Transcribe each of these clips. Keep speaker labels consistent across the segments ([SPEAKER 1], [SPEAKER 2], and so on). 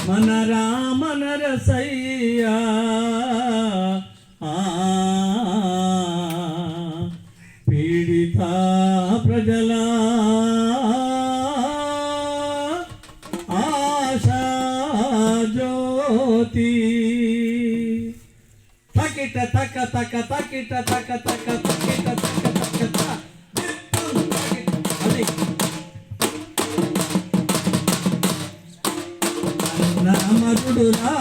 [SPEAKER 1] మన రామ నరసయ్య పీడిత ప్రజల ఆశా జ్యోతి తకిట తక తక తకిట తక తక తకిట తక తక అది రామరుడురా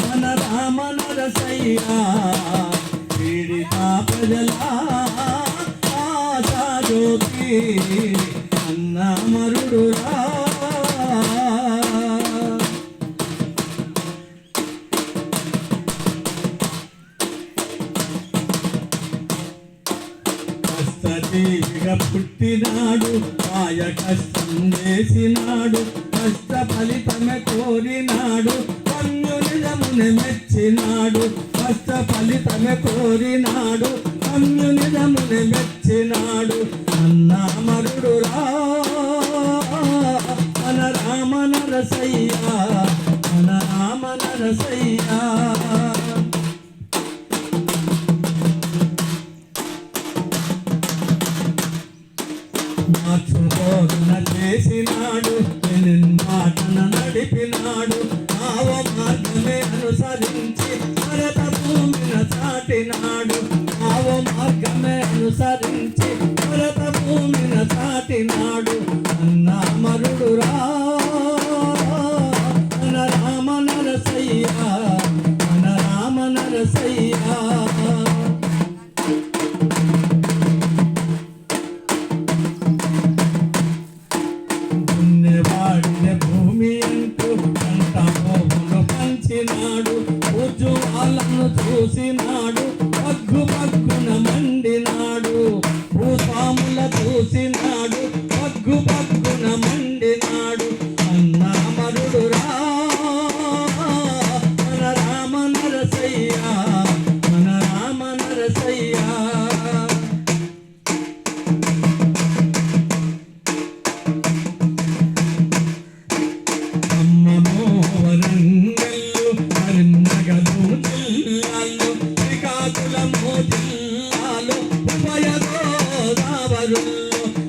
[SPEAKER 1] మన రామ నరసయ్య పీడిత ప్రజల ఆశా జ్యోతి అన్నమరుడురా కష్టజీవిగా పుట్టినాడు కాయ కష్టం చేసినాడు కష్ట ఫలితమే కోరినాడు కమ్యూనిజముని మెచ్చినాడు కష్ట ఫలితమే కోరినాడు కమ్యూనిజముని మెచ్చినాడు అన్నమరుడురా మన రామ నరసయ్య మన రామ నరసయ్య మార్చుకోరున చేసినాడు మాటన నడిపినాడు ఆవ మార్గమే అనుసరించి భరత భూమిన చాటినాడు ఆవ మార్గమే అనుసరించి భరత భూమిన చాటినాడు అన్నమరుడురా మన రామ నరసయ్య మన రామ నరసయ్య ఉజ్జువాలను చూసినాడు పగ్గు పగ్గున మండినాడు భూస్వాముల చూసినాడు పగ్గు పగ్గున మండినాడు అన్నమరుడురా మన రామ నరసయ్య మన రామ నరసయ్య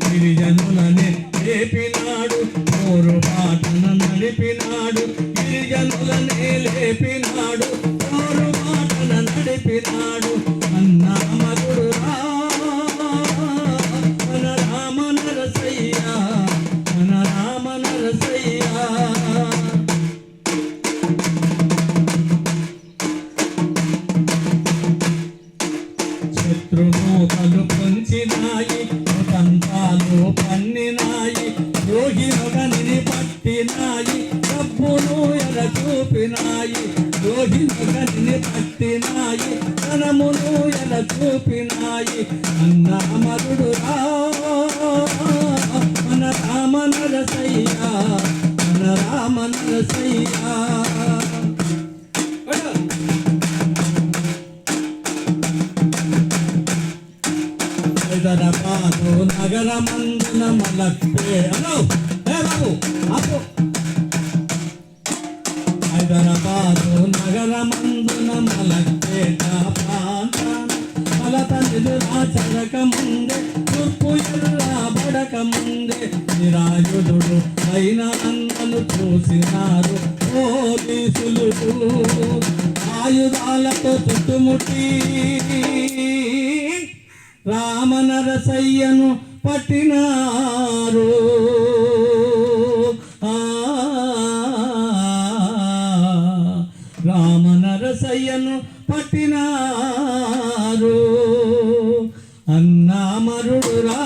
[SPEAKER 1] గిరిజనులనే లేపినాడు ఓరు పాటన నడిపినాడు గిరిజనులనే లేపినాడు ఓరు పాటన నడిపినాడు అన్నమరుడురా మన రామ నరసయ్య మన రామ నరసయ్య శత్రుమూకలు పొంచినాయి తంతాలు పన్నినాయి రోగినొగని పట్టినాయి డబ్బును ఎర చూపినాయి రోగినొగని పట్టినాయి ధనమును ఎర చూపినాయి అన్నమరుడురా మన రామ నరసయ్య మన రామ నరసయ్య హైదరాబాదు నగరమందున మలక్పే హైదరాబాదు నగరమందున మలక్పేట ప్రాంతాన మలత నిలురాచరక ముందే తూర్పు ఎర్రబడక ముందే నిరాయుధుడు అయిన అన్నను చూసినారు పోలీసులు ఆయుధాలతో చుట్టుముట్టి రామ నరసయ్యను పట్టినారు రామ నరసయ్యను పట్టినారు అన్నమరుడురా